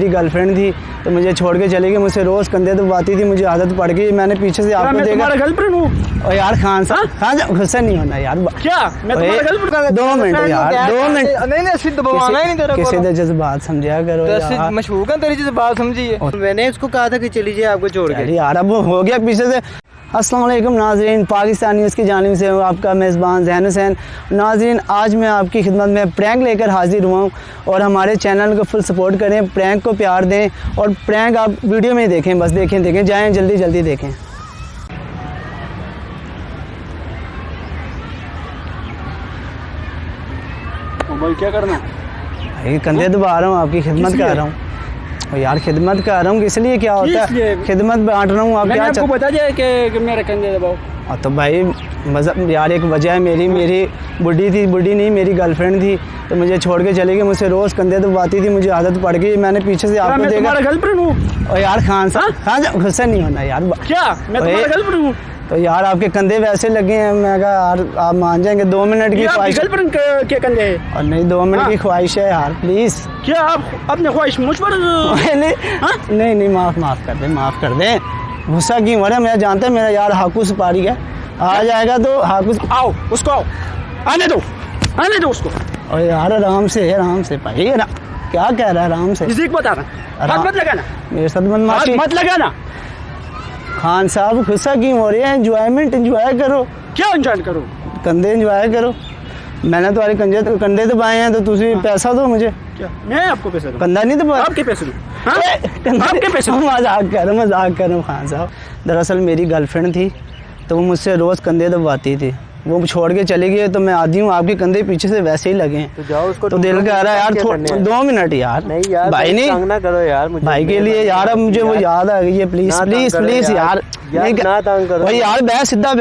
मेरी गर्लफ्रेंड थी तो मुझे छोड़ के चली गई, मुझसे रोज़ कंधे दबाती थी, मुझे आदत पड़ गई। मैंने पीछे से आपको देखा। मैं गर्लफ्रेंड हूँ। और यार खान साहब गुस्सा नहीं होना यार। क्या मैं तुम्हारा गर्लफ्रेंड? 2 मिनट यार, 2 मिनट। नहीं सिद्ध दबाना ही नहीं तेरे को। किसी ने जज्बात समझा करो यार। मशहूर है तेरी जज्बात समझी है। मैंने इसको कहा था कि चली जाए आपको छोड़ के यार। अब हो गया पीछे से। अस्सलाम वालेकुम नाज़रीन, पाकिस्तान न्यूज़ की जानिब से हूँ आपका मेज़बान ज़ैन हुसैन। नाज़रीन, आज मैं आपकी खिदमत में प्रैंक लेकर हाजिर हुआ हूँ और हमारे चैनल को फुल सपोर्ट करें, प्रैंक को प्यार दें और प्रैंक आप वीडियो में ही देखें, बस देखें जाएँ जल्दी जल्दी देखें। भाई क्या करना? भाई कंधे दबा रहा हूँ, आपकी खिदमत कर रहा हूँ। और यार खिदमत कर रहा हूँ, इसलिए क्या होता है, खिदमत बांट रहा हूँ। आप क्या आपको बता जाए कि मेरे कंधे दबाओ। तो भाई मज़ा यार, एक वजह है मेरी बुढ़ी नहीं, मेरी गर्लफ्रेंड थी तो मुझे छोड़ के चली गई, मुझसे रोज़ कंधे दबाती थी, मुझे आदत पड़ गई। मैंने पीछे से आपको देखा। मैं गर्लफ्रेंड हूँ। और यार खान साहब गुस्सा नहीं होना यार। क्या मैं तुम्हारा गर्लफ्रेंड हूँ? तो यार आपके कंधे वैसे लगे हैं, मैं कहा यार आप मान जाएंगे। 2 मिनट की ख्वाहिश। गर्लफ्रेंड के कंधे है? और नहीं, 2 मिनट की ख्वाहिश है यार, प्लीज़। क्या आप अपने ख्वाहिश मुझ पर? नहीं माफ़ कर दे। गुस्सा क्यों हो रहा है? मैं जानता है मेरा यार हाकू सुपारी है, आ जाएगा तो हाकू। आओ उसको, आओ आने दो उसको। और यार आराम से भाई, क्या कह रहा है आराम से? बता रहा, हाथ मत लगाना मेरे साथ, बदमाशी मत लगाना। खान साहब गुस्सा क्यों हो रहे हैं? एंजॉय करो। क्या एंजॉय करो? कंधे एंजॉय करो। मैंने तुम्हारे कंधे दबाए हैं तो तुझे पैसा दो मुझे। क्या मैं आपको पैसा दूं? कंधा नहीं दबाया? आपके पैसे दूं? आपके पैसे? मजाक कर रहा हूँ खान साहब। दरअसल मेरी गर्लफ्रेंड थी तो वो मुझसे रोज़ कंधे दबाती थी, वो छोड़ के चली गई तो मैं आदी हूँ, आपके कंधे पीछे से वैसे ही लगे हैं। तो जाओ उसको। तो दिल कह रहा है यार 2 मिनट यार। नहीं यार भाई, नहीं तंग ना करो यार मुझे। भाई के लिए यार, अब मुझे वो याद आ गई है। प्लीज यार ना तंग करो भाई यार। बह सीधा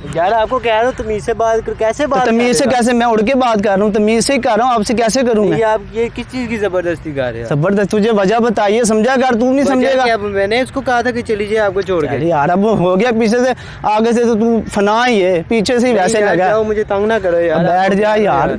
यार, आपको कह रहा हूँ तमीज से बात कर। कैसे बात? तमीज से कैसे? मैं उड़ के बात कर रहा हूँ, तमीज से ही कर रहा हूँ, आपसे कैसे करूँ मैं? आप ये किस चीज की जबरदस्ती कर रहे हो? जबरदस्त तुझे वजह बताइए, समझा कर। तू नहीं समझेगा। मैंने इसको कहा था कि चली जाए आपको छोड़ के। यार अब हो गया पीछे से, आगे से तो तू फना ही है, पीछे से ही वैसे लगा। मुझे तंग ना करो यार, बैठ जा यार।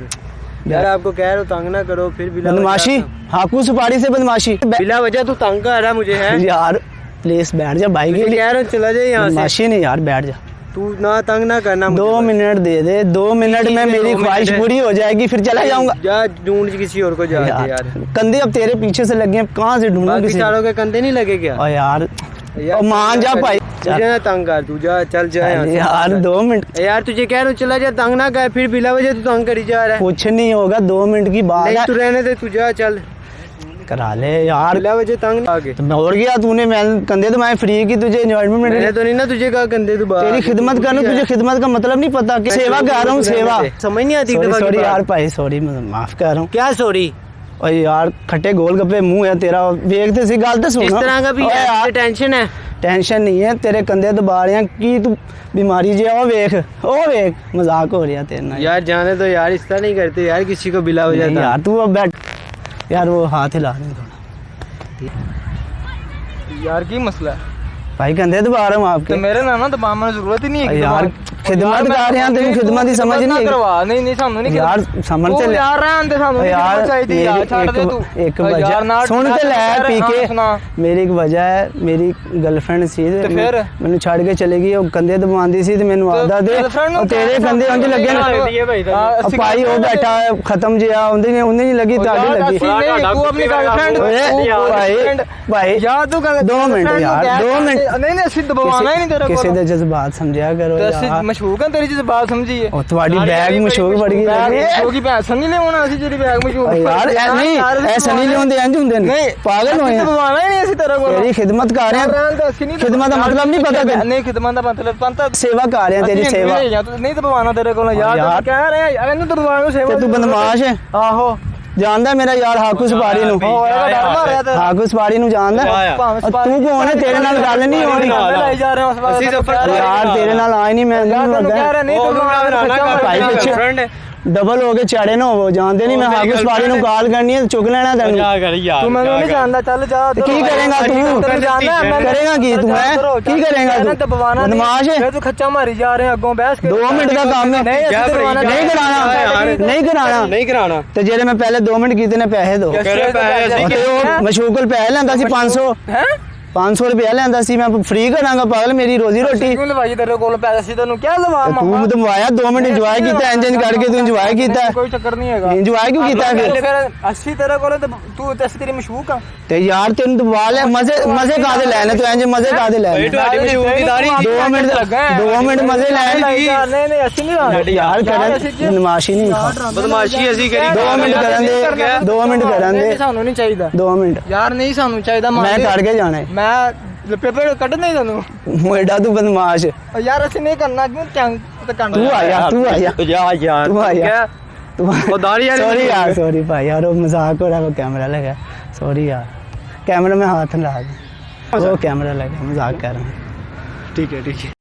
यार आपको कह रहा हूँ तंग ना करो। फिर बदमाशी, हाकू सुपारी से बदमाशी बिला वजह तू तंग कर रहा मुझे है यार। प्लीज बैठ जा भाई के लिए। यार चला जाए यहाँ से। बदमाशी नहीं यार, बैठ जा। तू ना तंग ना करना। 2 मिनट दे दे, 2 मिनट में मेरी ख्वाहिश पूरी हो जाएगी, फिर चला जाऊंगा। जा ढूंढ किसी और को जा यार। कंधे अब तेरे पीछे से लगे हैं, कहाँ से ढूंढूं? किसी चारों के कंधे नहीं लगे क्या? और यार मान जा भाई, मुझे ना तंग कर। तू जा, चल जा यार। 2 मिनट यार, तुझे कह रहा हूँ चला जा, तंग ना कर। फिर बिला वजह तू तंग करी जा रहा है। कुछ नहीं होगा, 2 मिनट की बात है। तू रहने दे, तू जा, चल करा ले यार। बिला वजह तंग आगे तो मैं और गया, तूने मैं कंधे दबाए फ्री की, तुझे एंजॉयमेंट में। मैंने तो नहीं ना तुझे कहा कंधे दबा। तेरी खिदमत करना, तुझे खिदमत का मतलब नहीं पता कि सेवा कर रहा हूँ, सेवा समझ नहीं आती। सॉरी यार भाई, सॉरी, माफ कर रहा हूँ। क्या सॉरी? और यार खट्टे गोलगप्पे मुंह है तेरा, देखते सी गल तो सुन। इस तरह का भी यार टेंशन है? टेंशन नहीं है, तेरे कंधे दबा रहे हैं कि तू बीमारी जे। ओ वेख मजाक हो रहा तेरे नाल यार। जाने तो यार, इस तरह नहीं करते यार किसी को बिला वजह यार। तू अब बैठ यार, वो हाथ हिला दे थोड़ा यार। की मसला है भाई? कंधे दबा रहा हूँ आपके। तो मेरे ना दबाने की जरूरत ही नहीं है यार। खिदमत कर रहे हैं, तेरी खिदमत ही समझ नहीं करवा। नहीं सानू नहीं यार, समझ ते यार रहन दे सानू यार। चाहिए यार। छोड़ दे तू। एक वजह सुन ते ले पी के। मेरी एक वजह है, मेरी गर्लफ्रेंड सी मैंने छड़ के चली गई, वो कंधे दबांदी सी, मैंने आदा दे तेरे कंधे उंज लगे ना। भाई वो बैठा खत्म जिया, उन्हें नहीं लगी, ताड़ी लगी। तू अपनी गर्लफ्रेंड भाई यार, तू 2 मिनट यार, 2 मिनट। नहीं सिद्ध दबाना ही नहीं तेरे को। किसी दे जज्बात समझा करो यार। मशहूर है तेरी जज्बात समझी है। और तुम्हारी बैग मशहूर पड़ गई है की पैसा नहीं लेना असि तेरी बैग मशहूर यार। ऐसा नहीं लेंदे, इंज हुंदे ने, पागल होए। दबाना ही नहीं असि तेरे को। तेरी खिदमत कर रहे हैं, खिदमत का मतलब नहीं पता तेरे? नहीं खिदमत का मतलब पंता सेवा कर रहे हैं, तेरी सेवा नहीं दबाना तेरे को यार। कह रहे हैं यार, इन्हें दबाना सेवा। तू बदमाश है। आहो जानदा मेरा यार हाकू सुपारी नु, हाकू सुपारी नु जानदा। तू कौन है? तेरे नाल गल नहीं हो रही यार, तेरे नाल आए नहीं मैं। भाई पीछे डबल हो के चाड़े ना हो जानते नहीं मैं हाकू सवारी नु गाल करनी है चुक लेना तेन तू मैंने नहीं जानता चल जा की करेगा तू करेगा की तू है की करेगा तू बदमाश है तू खच्चा मारी जा रहे हैं अगों बहस 2 मिनट का काम है नहीं कराना तो जेरे मैं पहले 2 मिनट कीते ने पैसे दो मशूकल पैसे लेंदा सी 500 रुपया लेंदा सी मैं फ्री करांगा पागल मेरी रोजी रोटी क्यों लवाई तेरे कोल पैसे सी तैनू क्या लवा तू तो वाया 2 मिनट एंजॉय कीता इंजन करके तू एंजॉय कीता कोई चक्कर नहीं हैगा एंजॉय क्यों कीता फिर 80 तेरे कोल तू तेरी तेरी मशूक आ ते यार तेन दबा ले मजे कादे लेने तू इंज मजे कादे लेने 2 मिनट मजे लेने नहीं 80 नहीं यार करन नमाशी नहीं बदमाशी ਅਸੀਂ ਕਰੀ 2 ਮਿੰਟ ਕਰਨ ਦੇ 2 ਮਿੰਟ ਕਰਨ ਦੇ ਸਾਨੂੰ ਨਹੀਂ ਚਾਹੀਦਾ 2 ਮਿੰਟ ਯਾਰ ਨਹੀਂ ਸਾਨੂੰ ਚਾਹੀਦਾ ਮੈਂ ਕੱਢ ਕੇ ਜਾਣਾ ਮੈਂ ਪੇਪਰ ਕੱਢਣਾ ਹੀ ਤੁਹਾਨੂੰ मोएडा तू बदमाश ਯਾਰ ਅਸੀਂ ਨਹੀਂ ਕਰਨਾ ਕਿਉਂ ਚੰਗ ਤੇ ਕਰਨਾ तू आ जा यार तू आ जा वो दाढ़ी यार सॉरी यार सॉरी भाई यार वो मजाक हो रहा है वो कैमरा लगा सॉरी यार कैमरा में हाथ लगा दे वो कैमरा लगा मजाक कर रहा हूँ ठीक है